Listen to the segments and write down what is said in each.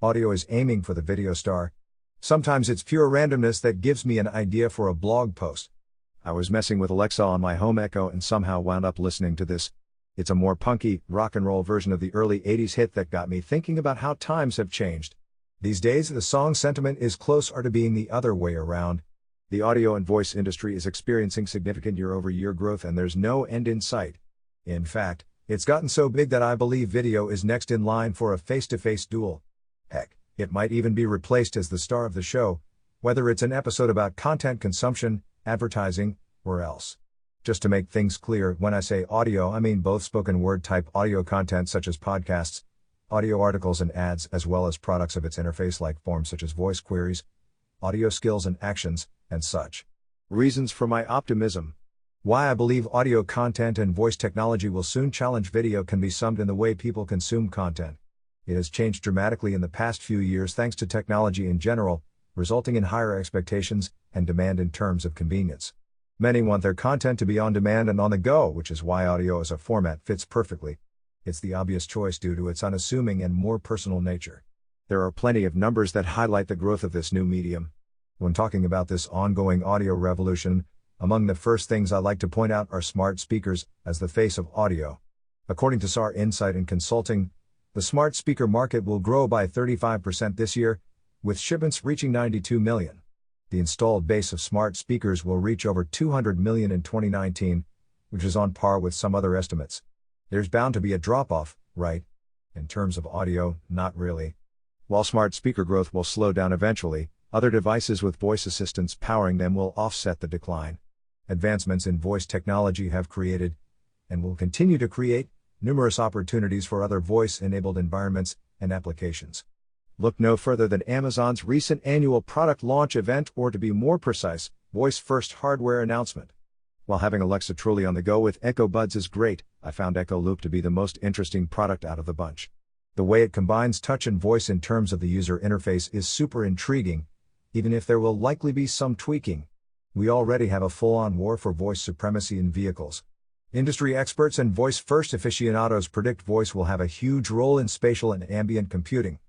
Audio is aiming for the video star. Sometimes it's pure randomness that gives me an idea for a blog post. I was messing with Alexa on my home Echo and somehow wound up listening to this. It's a more punky, rock and roll version of the early 80s hit that got me thinking about how times have changed. These days the song sentiment is closer to being the other way around. The audio and voice industry is experiencing significant year-over-year growth and there's no end in sight. In fact, it's gotten so big that I believe video is next in line for a face-to-face duel. Heck, it might even be replaced as the star of the show, whether it's an episode about content consumption, advertising, or else. Just to make things clear, when I say audio, I mean both spoken word type audio content such as podcasts, audio articles and ads, as well as products of its interface like forms such as voice queries, audio skills and actions, and such. Reasons for my optimism. Why I believe audio content and voice technology will soon challenge video can be summed in the way people consume content. It has changed dramatically in the past few years thanks to technology in general, resulting in higher expectations and demand in terms of convenience. Many want their content to be on demand and on the go, which is why audio as a format fits perfectly. It's the obvious choice due to its unassuming and more personal nature. There are plenty of numbers that highlight the growth of this new medium. When talking about this ongoing audio revolution, among the first things I like to point out are smart speakers as the face of audio. According to SAR Insight and Consulting, the smart speaker market will grow by 35% this year, with shipments reaching 92 million. The installed base of smart speakers will reach over 200 million in 2019, which is on par with some other estimates. There's bound to be a drop-off, right? In terms of audio, not really. While smart speaker growth will slow down eventually, other devices with voice assistants powering them will offset the decline. Advancements in voice technology have created, and will continue to create, numerous opportunities for other voice-enabled environments and applications. Look no further than Amazon's recent annual product launch event, or to be more precise, voice-first hardware announcement. While having Alexa truly on the go with Echo Buds is great, I found Echo Loop to be the most interesting product out of the bunch. The way it combines touch and voice in terms of the user interface is super intriguing, even if there will likely be some tweaking. We already have a full-on war for voice supremacy in vehicles. Industry experts and voice-first aficionados predict voice will have a huge role in spatial and ambient computing.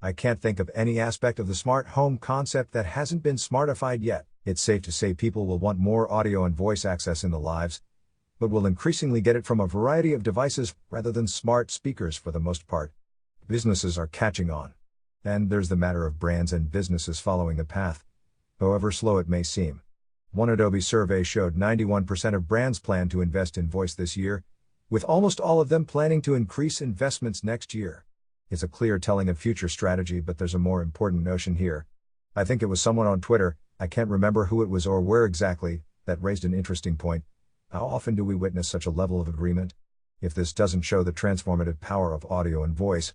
I can't think of any aspect of the smart home concept that hasn't been smartified yet. It's safe to say people will want more audio and voice access in their lives, but will increasingly get it from a variety of devices rather than smart speakers for the most part. Businesses are catching on. And there's the matter of brands and businesses following the path, however slow it may seem. One Adobe survey showed 91% of brands plan to invest in voice this year, with almost all of them planning to increase investments next year. It's a clear telling of future strategy, but there's a more important notion here. I think it was someone on Twitter, I can't remember who it was or where exactly, that raised an interesting point. How often do we witness such a level of agreement? If this doesn't show the transformative power of audio and voice,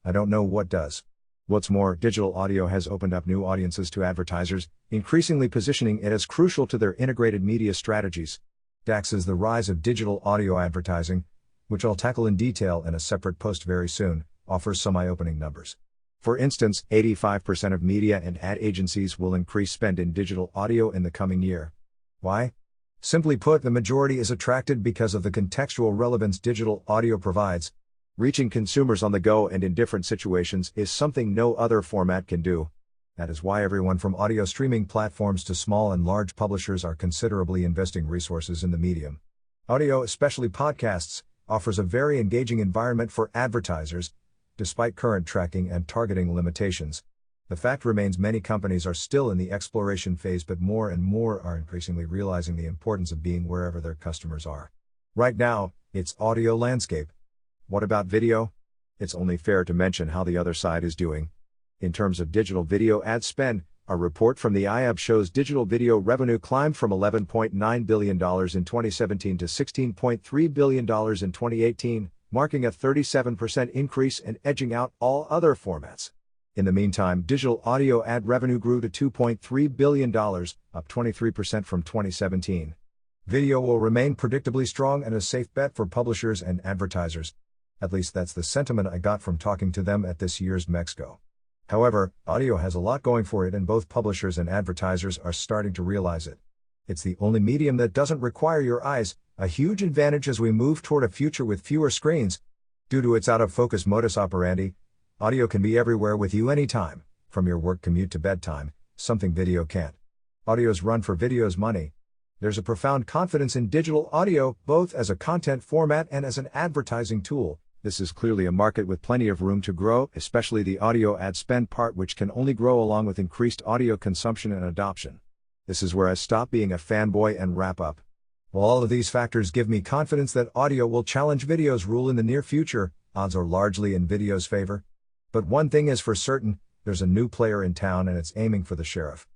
I don't know what does. What's more, digital audio has opened up new audiences to advertisers, increasingly positioning it as crucial to their integrated media strategies. DAX is the rise of digital audio advertising, which I'll tackle in detail in a separate post very soon, offers some eye-opening numbers. For instance, 85% of media and ad agencies will increase spend in digital audio in the coming year. Why? Simply put, the majority is attracted because of the contextual relevance digital audio provides. Reaching consumers on the go and in different situations is something no other format can do. That is why everyone from audio streaming platforms to small and large publishers are considerably investing resources in the medium. Audio, especially podcasts, offers a very engaging environment for advertisers, despite current tracking and targeting limitations. The fact remains many companies are still in the exploration phase, but more and more are increasingly realizing the importance of being wherever their customers are. Right now, it's audio landscape. What about video? It's only fair to mention how the other side is doing. In terms of digital video ad spend, a report from the IAB shows digital video revenue climbed from $11.9 billion in 2017 to $16.3 billion in 2018, marking a 37% increase and edging out all other formats. In the meantime, digital audio ad revenue grew to $2.3 billion, up 23% from 2017. Video will remain predictably strong and a safe bet for publishers and advertisers. At least that's the sentiment I got from talking to them at this year's Mexco. However, audio has a lot going for it, and both publishers and advertisers are starting to realize it. It's the only medium that doesn't require your eyes, a huge advantage as we move toward a future with fewer screens. Due to its out-of-focus modus operandi, Audio can be everywhere with you anytime, from your work commute to bedtime, something video can't. Audio's run for video's money. There's a profound confidence in digital audio, both as a content format and as an advertising tool. This is clearly a market with plenty of room to grow, especially the audio ad spend part, which can only grow along with increased audio consumption and adoption. This is where I stop being a fanboy and wrap up. While all of these factors give me confidence that audio will challenge video's rule in the near future, odds are largely in video's favor. But one thing is for certain, there's a new player in town and it's aiming for the sheriff.